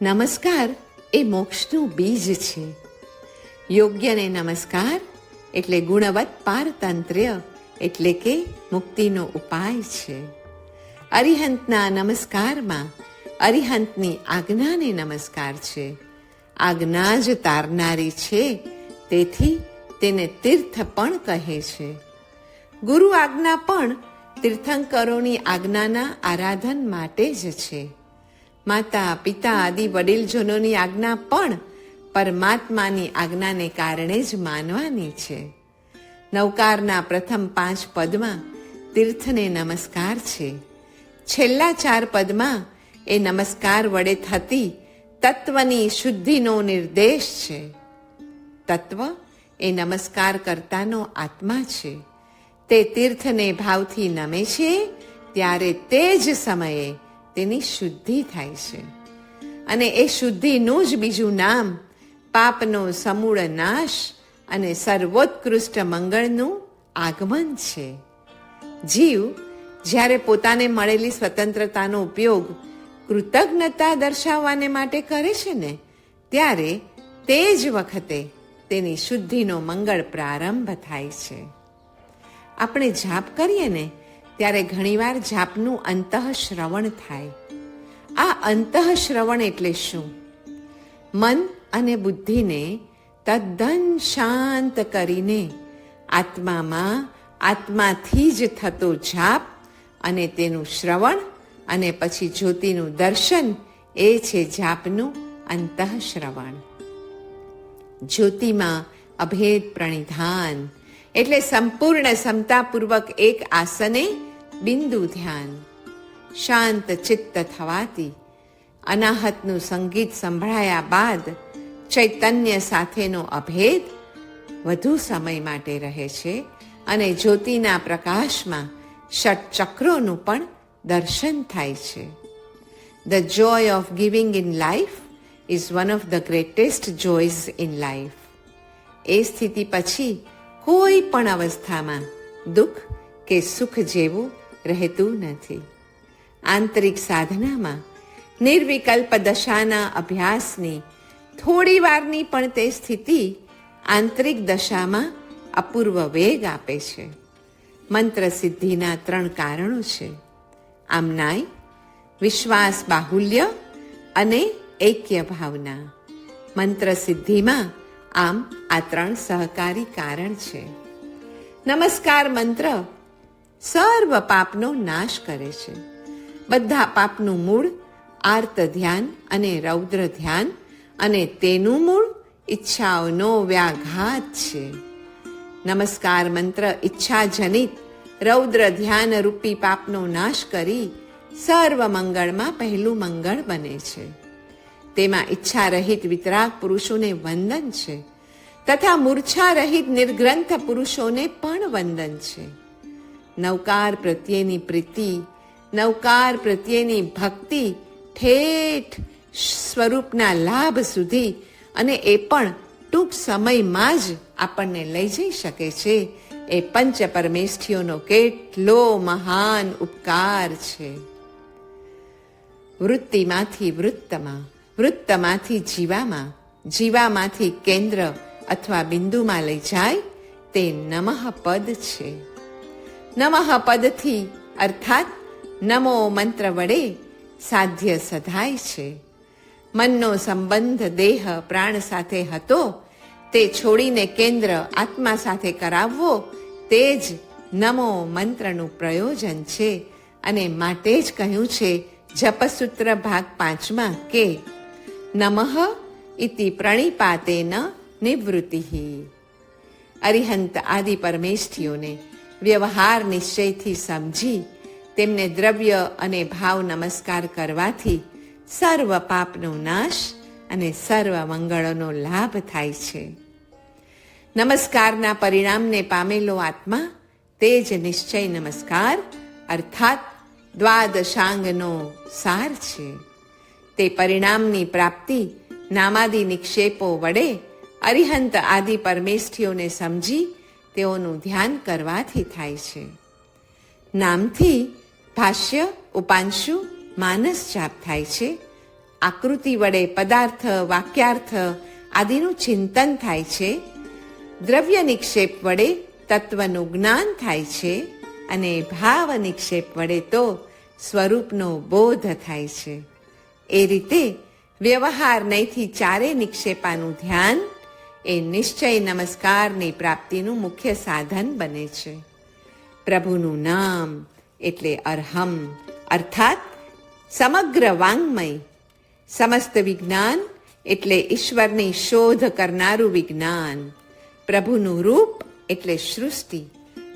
નમસ્કાર એ મોક્ષનું બીજ છે. યોગ્યને નમસ્કાર એટલે ગુણવત પારતંત્ર્ય એટલે કે મુક્તિનો ઉપાય છે. અરિહંતના નમસ્કારમાં અરિહંતની આજ્ઞાને નમસ્કાર છે. આજ્ઞા જ તારનારી છે, તેથી તેને તીર્થ પણ કહે છે. ગુરુ આજ્ઞા પણ તીર્થંકરોની આજ્ઞાના આરાધન માટે જ છે. માતા પિતા આદિ વડીલજનોની આજ્ઞા પણ પરમાત્માની આજ્ઞાને કારણે જ માનવાની છે. નવકારના પ્રથમ 5 પદમાં તીર્થને નમસ્કાર છે. છેલ્લા 4 પદમાં એ નમસ્કાર વડે થતી તત્વની શુદ્ધિનો નિર્દેશ છે. તત્વ એ નમસ્કાર કરતાનો આત્મા છે. તે તીર્થને ભાવથી નમે છે ત્યારે તે જ સમયે તેની શુદ્ધિ થાય છે. અને એ શુદ્ધિનું જ બીજું નામ પાપનો સમૂળ નાશ અને સર્વોત્કૃષ્ટ મંગળનું આગમન છે. જીવ જ્યારે પોતાને મળેલી સ્વતંત્રતાનો ઉપયોગ કૃતજ્ઞતા દર્શાવવાને માટે કરે છે ને, ત્યારે તે જ વખતે તેની શુદ્ધિનો મંગળ પ્રારંભ થાય છે. આપણે જાપ કરીએ ને ત્યારે ઘણીવાર જાપનું અંતઃશ્રવણ થાય. આ અંતઃશ્રવણ એટલે શું? મન અને બુદ્ધિને તદ્દન શાંત કરીને આત્માથી જ થતો જાપ અને તેનું શ્રવણ અને પછી જ્યોતિનું દર્શન એ છે જાપનું અંતઃશ્રવણ. જ્યોતિમાં અભેદ પ્રણિધાન એટલે સંપૂર્ણ ક્ષમતાપૂર્વક એક આસને બિંદુ ધ્યાન. શાંત ચિત્ત થવાથી અનાહતનું સંગીત સંભળાયા બાદ ચૈતન્ય સાથેનો અભેદ વધુ સમય માટે રહે છે અને જ્યોતિના પ્રકાશમાં ષટચક્રોનું પણ દર્શન થાય છે. The joy of giving in life is one of the greatest joys in life. એ સ્થિતિ પછી કોઈ પણ અવસ્થામાં દુઃખ કે સુખ જેવું રહેતું નથી. આંતરિક સાધનામાં નિર્વિકલ્પ દશાના અભ્યાસની થોડી વારની પણ તે સ્થિતિ આંતરિક દશામાં અપૂર્વ વેગ આપે છે. મંત્ર સિદ્ધિના 3 કારણો છે: આમનાય, વિશ્વાસ બાહુલ્ય અને ઐક્ય ભાવના. મંત્ર સિદ્ધિમાં આમ આ 3 સહકારી કારણ છે. નમસ્કાર મંત્ર સર્વ પાપનો નાશ કરે છે. બધા પાપનું મૂળ આર્ત ધ્યાન અને રૌદ્ર ધ્યાન અને તેનું મૂળ ઈચ્છાઓનો વ્યાઘાત છે. નમસ્કાર મંત્ર ઈચ્છાજનિત રૌદ્ર ધ્યાન રૂપી પાપનો નાશ કરી સર્વ મંગળમાં પહેલું મંગળ બને છે. તેમાં ઈચ્છા રહિત વિતરાગ પુરુષોને વંદન છે તથા મૂર્છા રહિત નિર્ગ્રંથ પુરુષોને પણ વંદન છે. નવકાર પ્રત્યેની પ્રીતિ, નવકાર પ્રત્યેની ભક્તિ ઠેઠ સ્વરૂપના લાભ સુધી, અને એ પણ ટૂંક સમયમાં જ આપણને લઈ જઈ શકે છે. એ પંચ પરમેષ્ઠીઓનો કેટલો મહાન ઉપકાર છે. વૃત્તિમાંથી વૃત્તમાં, વૃત્તમાંથી જીવામાં, જીવામાંથી કેન્દ્ર અથવા બિંદુમાં લઈ જાય તે નમઃ પદ છે. નમઃ પદથી અર્થાત નમો મંત્ર વડે સાધ્ય સધાય છે. મનનો સંબંધ દેહ પ્રાણ સાથે હતો તે છોડીને કેન્દ્ર આત્મા સાથે કરાવવો તે જ નમો મંત્રનું પ્રયોજન છે. અને માટે જ કહ્યું છે જપસૂત્ર ભાગ 5માં કે નમઃ ઇતિ પ્રણિપાતેન નિવૃત્તિ. અરિહંત આદિ પરમેષ્ઠીઓને વ્યવહાર નિશ્ચયથી સમજી તેમને દ્રવ્ય અને ભાવ નમસ્કાર કરવાથી સર્વ પાપનો નાશ અને સર્વ મંગળોનો લાભ થાય છે. નમસ્કારના પરિણામને પામેલો આત્મા તે જ નિશ્ચય નમસ્કાર અર્થાત દ્વાદશાંગનો સાર છે. તે પરિણામની પ્રાપ્તિ નામાદિ નિક્ષેપો વડે અરિહંત આદિ પરમેષ્ઠીઓને સમજી તેઓનું ધ્યાન કરવાથી થાય છે. નામથી ભાષ્ય, ઉપાંશુ, માનસ જાપ થાય છે. આકૃતિ વડે પદાર્થ, વાક્યાર્થ આદિનું ચિંતન થાય છે. દ્રવ્ય નિક્ષેપ વડે તત્વનું જ્ઞાન થાય છે અને ભાવ નિક્ષેપ વડે તો સ્વરૂપનો બોધ થાય છે. એ રીતે વ્યવહાર નહીંથી ચારે નિક્ષેપાનું ધ્યાન એ નિશ્ચય નમસ્કારની પ્રાપ્તિનું મુખ્ય સાધન બને છે. પ્રભુનું નામ એટલે અર્હમ, અર્થાત સમગ્ર વાંગ્મય. સમસ્ત વિજ્ઞાન એટલે ઈશ્વરની શોધ કરનારું વિજ્ઞાન. પ્રભુનું રૂપ એટલે સૃષ્ટિ.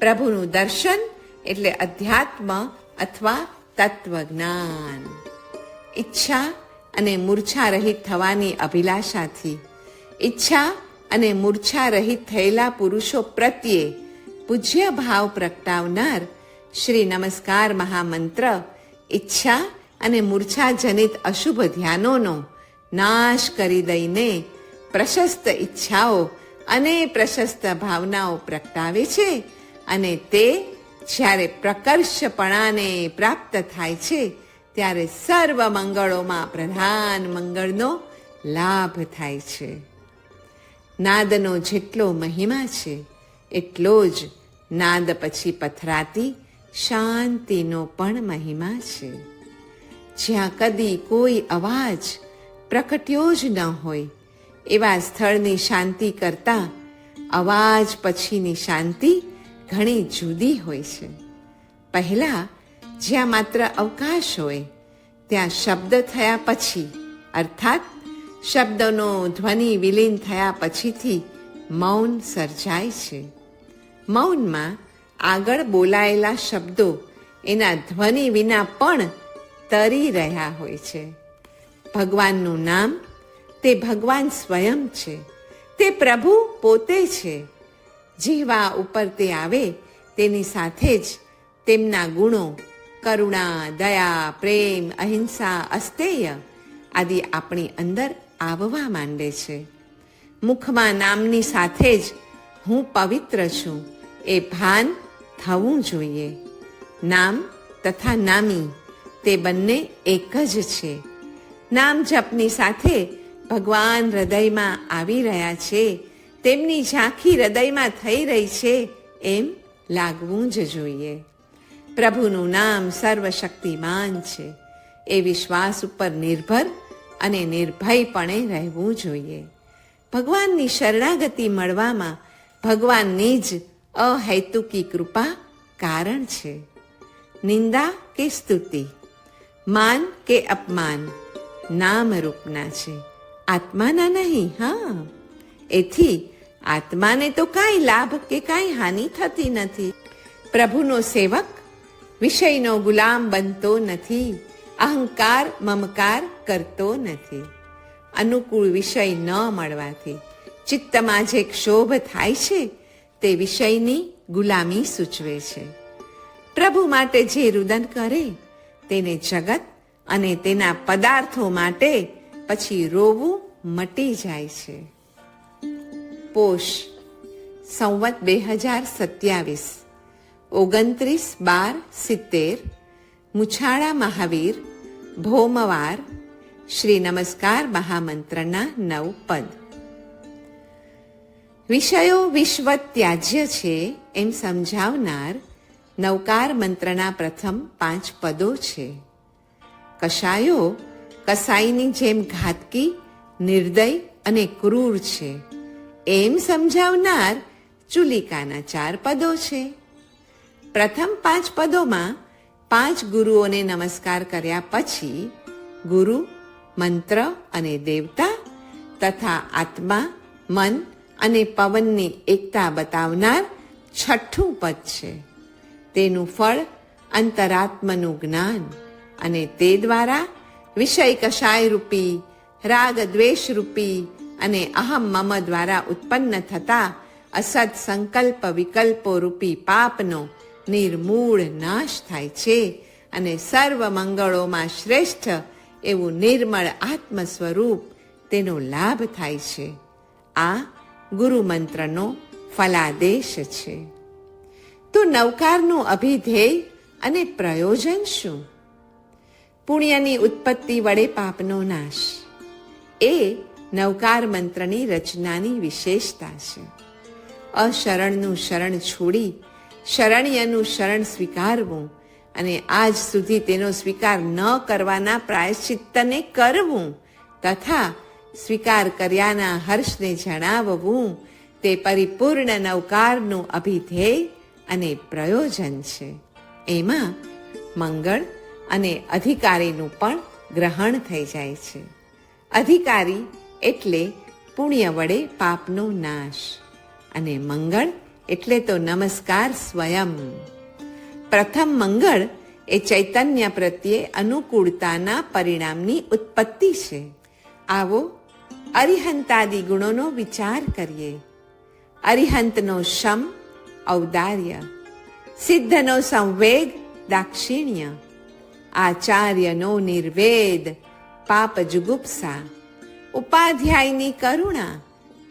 પ્રભુનું દર્શન એટલે અધ્યાત્મ અથવા તત્વજ્ઞાન. ઈચ્છા અને મૂર્છા રહિત થવાની અભિલાષાથી ઈચ્છા અને મૂર્છા રહિત થયેલા પુરુષો પ્રત્યે પૂજ્ય ભાવ પ્રગટાવનાર શ્રી નમસ્કાર મહામંત્ર ઈચ્છા અને મૂર્છાજનિત અશુભ ધ્યાનોનો નાશ કરી દઈને પ્રશસ્ત ઈચ્છાઓ અને પ્રશસ્ત ભાવનાઓ પ્રગટાવે છે. અને તે જ્યારે પ્રકર્ષપણાને પ્રાપ્ત થાય છે ત્યારે સર્વ મંગળોમાં પ્રધાન મંગળનો લાભ થાય છે. નાદનો જેટલો મહિમા છે એટલો જ નાદ પછી પથરાતી શાંતિનો પણ મહિમા છે. જ્યાં કદી કોઈ અવાજ પ્રકટ્યો જ ન હોય એવા સ્થળની શાંતિ કરતાં અવાજ પછીની શાંતિ ઘણી જુદી હોય છે. પહેલા જ્યાં માત્ર અવકાશ હોય ત્યાં શબ્દ થયા પછી અર્થાત શબ્દનો ધ્વનિ વિલીન થયા પછીથી મૌન સર્જાય છે. મૌનમાં આગળ બોલાયેલા શબ્દો એના ધ્વનિ વિના પણ તરી રહ્યા હોય છે. ભગવાનનું નામ તે ભગવાન સ્વયં છે. તે પ્રભુ પોતે છે. જીહવા ઉપર તે આવે તેની સાથે જ તેમના ગુણો કરુણા, દયા, પ્રેમ, અહિંસા, અસ્તેય આદિ આપણી અંદર આવવા માંડે છે. મુખમાં નામની સાથે જ હું પવિત્ર છું એ ભાન થવું જોઈએ. નામ તથા નામી તે બંને એક જ છે. નામ જપની સાથે ભગવાન હૃદયમાં આવી રહ્યા છે, તેમની ઝાંખી હૃદયમાં થઈ રહી છે એમ લાગવું જ જોઈએ. પ્રભુનું નામ સર્વશક્તિમાન છે એ વિશ્વાસ ઉપર નિર્ભર અને નિર્ભયપણે રહેવું જોઈએ. ભગવાનની શરણાગતિ મળવામાં ભગવાનની જ અહૈતુકી કૃપા કારણ છે. નિંદા કે સ્તુતિ, માન કે અપમાન નામ રૂપના છે, આત્માના નહીં. હા, એથી આત્માને તો કાંઈ લાભ કે કાંઈ હાનિ થતી નથી. પ્રભુનો સેવક વિષયનો ગુલામ બનતો નથી, અહંકાર મમકાર કરતો નથી. અનુકૂળ વિષય ન મળવાથી ચિત્તમાં જે ક્ષોભ થાય છે તે વિષયની ગુલામી સૂચવે છે. પ્રભુ માટે જે રુદન કરે તેને જગત અને તેના પદાર્થો માટે પછી રોવું મટી જાય છે. પોષ સંવત 2027 29/12/70 મુછાળા મહાવીર ભૌમવાર શ્રી નમસ્કાર મહામંત્રના 9 પદ. વિષયો વિશ્વ ત્યાજ્ય છે એમ સમજાવનાર નવકાર મંત્રના પ્રથમ 5 પદો છે. કશાયો કસાઈની જેમ ઘાતકી, નિર્દય અને ક્રૂર છે એમ સમજાવનાર ચુલિકાના 4 પદો છે. પ્રથમ 5 પદોમાં 5 ગુરુઓને નમસ્કાર કર્યા પછી ગુરુ, મંત્ર અને દેવતા તથા આત્મા, મન અને પવનની એકતા બતાવનાર 6ઠું પદ છે. તેનું ફળ અંતરાત્મનું જ્ઞાન અને તે દ્વારા વિષય કષાય રૂપી, રાગ દ્વેષ રૂપી અને અહમ મમ દ્વારા ઉત્પન્ન થતા અસત સંકલ્પ વિકલ્પો રૂપી પાપનો નિર્મૂળ નાશ થાય છે અને સર્વ મંગળોમાં શ્રેષ્ઠ એવું નિર્મળ આત્મ સ્વરૂપ તેનો લાભ થાય છે. આ ગુરુ મંત્રનો ફલાદેશ છે. તો નવકારનું અભિધેય અને પ્રયોજન શું? પુણ્યની ઉત્પત્તિ વડે પાપનો નાશ. એ નવકાર મંત્રની રચનાની વિશેષતા છે. અશરણનું શરણ છોડી શરણ્યનું શરણ સ્વીકારવું અને આજ સુધી તેનો સ્વીકાર ન કરવાના પ્રાયશ્ચિત્તને કરવું તથા સ્વીકાર કર્યાના હર્ષને જણાવવું તે પરિપૂર્ણ નવકારનું અભિધેય અને પ્રયોજન છે. એમાં મંગળ અને અધિકારીનું પણ ગ્રહણ થઈ જાય છે. અધિકારી એટલે પુણ્ય વડે પાપનો નાશ અને મંગળ એટલે તો નમસ્કાર સ્વયં. પ્રથમ મંગળ એ ચૈતન્ય પ્રત્યે અનુકૂળતાના પરિણામની ઉત્પત્તિ છે. આવો અરિહંતાદિ ગુણોનો વિચાર કરીએ. અરિહંતનો શમ ઔદાર્ય, સિદ્ધનો સંવેગ દાક્ષિણ્ય, આચાર્યનો નિર્વેદ પાપ જુગુપ્સા, ઉપાધ્યાયની કરુણા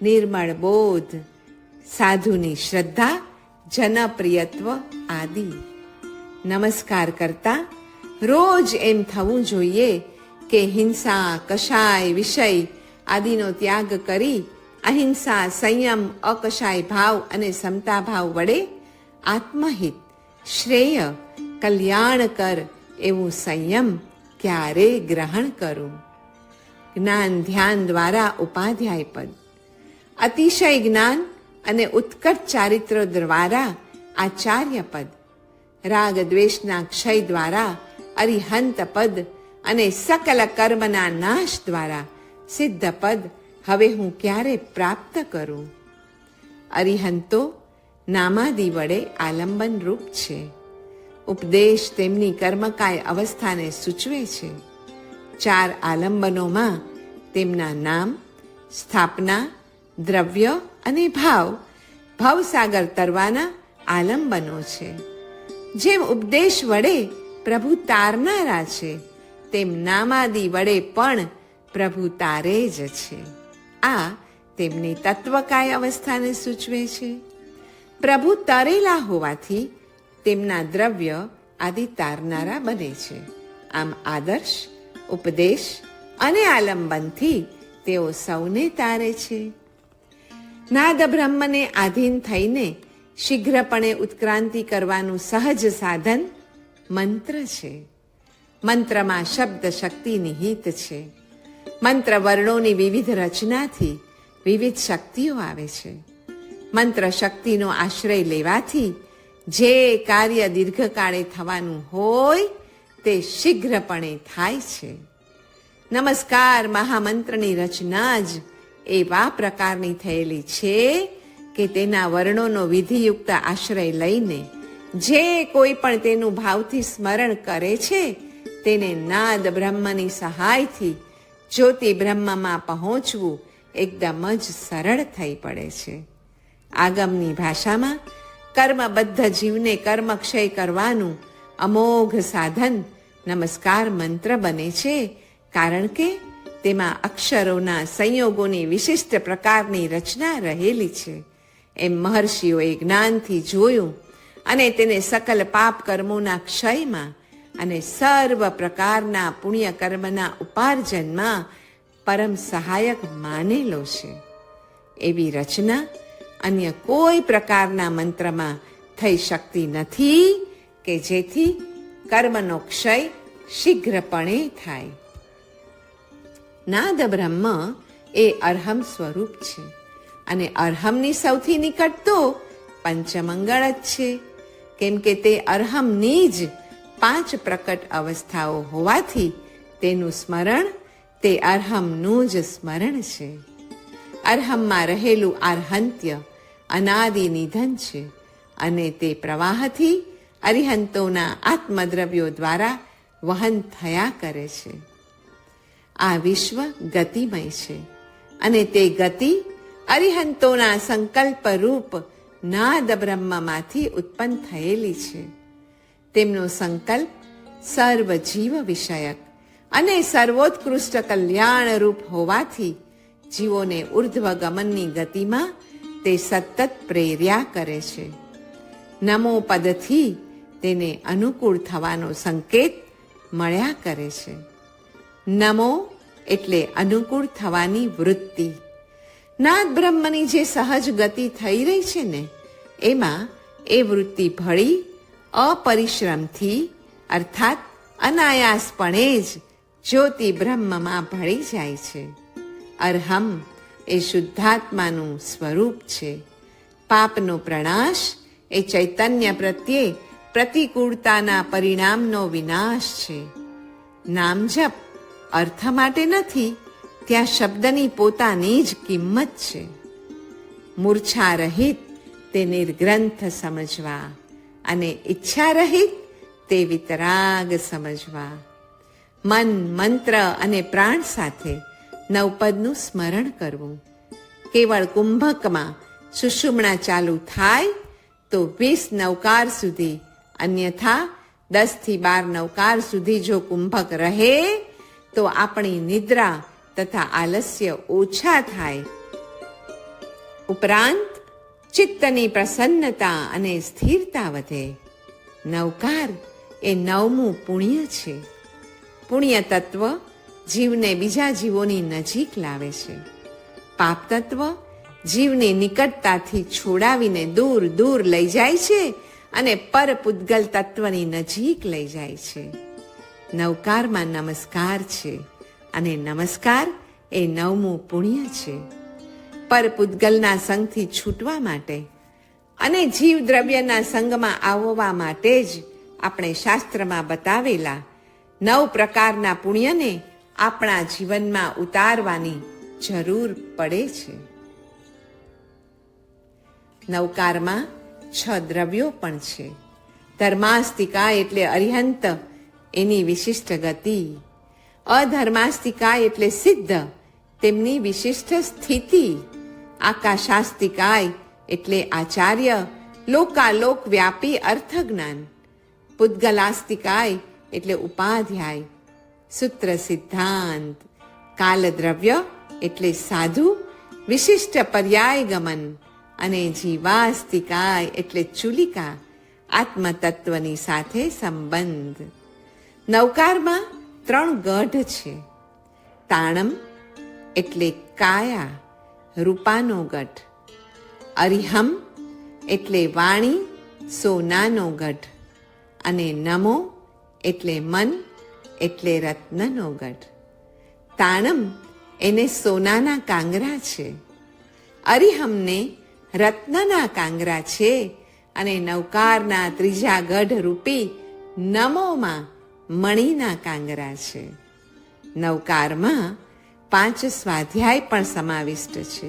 નિર્મળ બોધ, સાધુની શ્રદ્ધા જનપ્રિયત્વ આદિ. નમસ્કાર કરતા રોજ એમ થવું જોઈએ કે હિંસા, કશાય, વિષય આદિનો ત્યાગ કરી અહિંસા, સંયમ, અકશાય ભાવ અને સમતા ભાવ વડે આત્મહિત, શ્રેય, કલ્યાણકર એવું સંયમ ક્યારે ગ્રહણ કરું. જ્ઞાન ધ્યાન દ્વારા ઉપાધ્યાય પદ, અતિશય જ્ઞાન અને ઉત્કટ ચારિત્ર દ્વારા આચાર્ય પદ, રાગ દ્વેષના ક્ષય દ્વારા અરિહંત પદ અને સકલ કર્મના નાશ દ્વારા સિદ્ધ પદ હવે હું ક્યારે પ્રાપ્ત કરું. અરિહંતો નામાદિ વડે આલંબન રૂપ છે. ઉપદેશ તેમની કર્મકાય અવસ્થાને સૂચવે છે. 4 આલંબનોમાં તેમના નામ, સ્થાપના, દ્રવ્ય અને ભાવ ભવસાગર તરવાના આલંબનો છે. જેમ ઉપદેશ વડે પ્રભુ તારનારા છે તેમ નામાદિ વડે પણ પ્રભુ તારે જ છે. આ તેમની તત્વકાય અવસ્થાને સૂચવે છે. પ્રભુ તરેલા હોવાથી તેમના દ્રવ્ય આદિ તારનારા બને છે. આમ આદર્શ, ઉપદેશ અને આલંબનથી તેઓ સૌને તારે છે. નાદ બ્રહ્મને આધીન થઈને શીઘ્રપણે ઉત્ક્રાંતિ કરવાનું સહજ સાધન મંત્ર છે. મંત્રમાં શબ્દ શક્તિ નિહિત છે. મંત્ર વર્ણોની વિવિધ રચનાથી વિવિધ શક્તિઓ આવે છે. મંત્ર શક્તિનો આશ્રય લેવાથી જે કાર્ય દીર્ઘકાળે થવાનું હોય તે શીઘ્રપણે થાય છે. નમસ્કાર મહામંત્રની રચના જ એવા પ્રકારની થયેલી છે કે તેના વર્ણોનો વિધિયુક્ત આશ્રય લઈને જે કોઈ પણ તેનું ભાવથી સ્મરણ કરે છે તેને નાદ બ્રહ્મની સહાયથી જ્યોતિ બ્રહ્મમાં પહોંચવું એકદમ જ સરળ થઈ પડે છે. આગમની ભાષામાં કર્મબદ્ધ જીવને કર્મક્ષય કરવાનું અમોઘ સાધન નમસ્કાર મંત્ર બને છે, કારણ કે તેમાં અક્ષરોના સંયોગોની વિશિષ્ટ પ્રકારની રચના રહેલી છે. એમ મહર્ષિઓએ જ્ઞાનથી જોયું અને તેને સકલ પાપ કર્મોના ક્ષયમાં અને સર્વ પ્રકારના પુણ્ય કર્મના ઉપાર્જનમાં પરમ સહાયક માનેલો છે. એવી રચના અન્ય કોઈ પ્રકારના મંત્રમાં થઈ શકતી નથી કે જેથી કર્મનો ક્ષય શીઘ્રપણે થાય. નાદ બ્રહ્મ એ અર્હમ સ્વરૂપ છે અને અર્હમની સૌથી નિકટ તો પંચમંગળ જ છે, કેમ કે તે અર્હમની જ 5 પ્રકટ અવસ્થાઓ હોવાથી તેનું સ્મરણ તે અર્હમનું જ સ્મરણ છે. અર્હમમાં રહેલું આર્હંત્ય અનાદિ નિધન છે અને તે પ્રવાહથી અરિહંતોના આત્મદ્રવ્યો દ્વારા વહન થયા કરે છે. આ વિશ્વ ગતિમય છે અને તે ગતિ અરિહંતોના સંકલ્પ રૂપ નાદ બ્રહ્મમાંથી ઉત્પન્ન થયેલી છે. તેમનો સંકલ્પ સર્વ જીવ વિષયક અને સર્વોત્કૃષ્ટ કલ્યાણ રૂપ હોવાથી જીવોને ઉર્ધ્વ ગમનની ગતિમાં તે સતત પ્રેર્યા કરે છે. નમો પદથી તેને અનુકૂળ થવાનો સંકેત મળ્યા કરે છે. નમો એટલે અનુકૂળ થવાની વૃત્તિ. નાદ બ્રહ્મની જે સહજ ગતિ થઈ રહી છે ને, એમાં એ વૃત્તિ ભળી અપરિશ્રમથી અર્થાત અનાયાસપણે જ જ્યોતિ બ્રહ્મમાં ભળી જાય છે. અરહમ એ શુદ્ધાત્માનું સ્વરૂપ છે. પાપનો પ્રણાશ એ ચૈતન્ય પ્રત્યે પ્રતિકૂળતાના પરિણામનો વિનાશ છે. નામ જપ અર્થ માટે નથી, ત્યાં શબ્દની પોતાની જ કિંમત છે. મૂર્છા રહિત તે નિર્ગ્રંથ સમજવા અને ઈચ્છા રહિત તે વિતરાગ સમજવા. મન, મંત્ર અને પ્રાણ સાથે નવપદનું સ્મરણ કરવું. કેવળ કુંભકમાં સુષુમ્ણા ચાલુ થાય તો 20 નવકાર સુધી, અન્યથા 10 થી 12 નવકાર સુધી જો કુંભક રહે તો આપણી નિદ્રા તથા આલસ્ય ઓછા થાય. ઉપરાંત ચિત્તની પ્રસન્નતા અને સ્થિરતા વધે. નવકાર એ 9મું પુણ્ય છે. પુણ્ય તત્વ જીવને બીજા જીવોની નજીક લાવે છે. પાપ તત્વ જીવને નિકટતાથી છોડાવીને દૂર દૂર લઈ જાય છે અને પરપુદ્ગલ તત્વની નજીક લઈ જાય છે. નવકારમાં નમસ્કાર છે અને નમસ્કાર એ 9મું પુણ્ય છે. પરપુદ્ગલના સંગથી છૂટવા માટે અને જીવ દ્રવ્યના સંગમાં આવવા માટે જ આપણે શાસ્ત્રમાં બતાવેલા 9 પ્રકારના પુણ્યને આપણા જીવનમાં ઉતારવાની જરૂર પડે છે. નવકારમાં 6 દ્રવ્યો પણ છે. ધર્માસ્તિકા એટલે અરિહંત, એની વિશિષ્ટ ગતિ. અધર્માસ્તિકાય એટલે સિદ્ધ, તેમની વિશિષ્ટ સ્થિતિ. આકાશાસ્તિકાય એટલે આચાર્ય, લોકાલોક વ્યાપી અર્થજ્ઞાન. પુદ્ગલાસ્તિકાય એટલે ઉપાધ્યાય, સૂત્ર સિદ્ધાંત. કાલદ્રવ્ય એટલે સાધુ, વિશિષ્ટ પર્યાય ગમન. અને જીવાસ્તિકાય એટલે ચુલિકા, આત્મતત્વની સાથે સંબંધ. નવકારમાં 3 ગઢ છે. તાણમ એટલે કાયા, રૂપાનો ગઢ. અરિહમ એટલે વાણી, સોનાનો ગઢ. અને નમો એટલે મન, એટલે રત્નનો ગઢ. તાણમ એને સોનાના કાંગરા છે, અરિહમને રત્નના કાંગરા છે, અને નવકારના 3જા ગઢ રૂપી નમોમાં મણીના કાંગરા છે. નવકારમાં 5 સ્વાધ્યાય પણ સમાવિષ્ટ છે.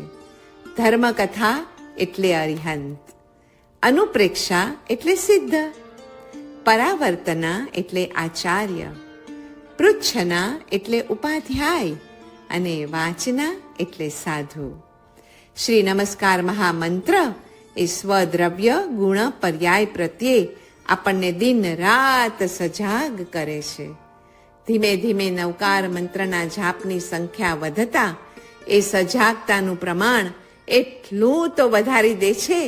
ધર્મકથા એટલે અરિહંત, અનુપ્રેક્ષા એટલે સિદ્ધ, પરાવર્તના એટલે આચાર્ય, પૃચ્છના એટલે ઉપાધ્યાય અને વાચના એટલે સાધુ. શ્રી નમસ્કાર મહામંત્ર એ સ્વદ્રવ્ય ગુણ પર્યાય પ્રત્યે આપણને દિન રાત સજાગ કરે છે. ધીમે ધીમે નવકાર મંત્રના જાપની સંખ્યા વધતા એ સજાગતાનું પ્રમાણ એટલું તો વધારી દે છે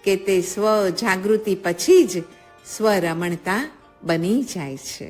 કે તે સ્વ જાગૃતિ પછી જ સ્વરમણતા બની જાય છે.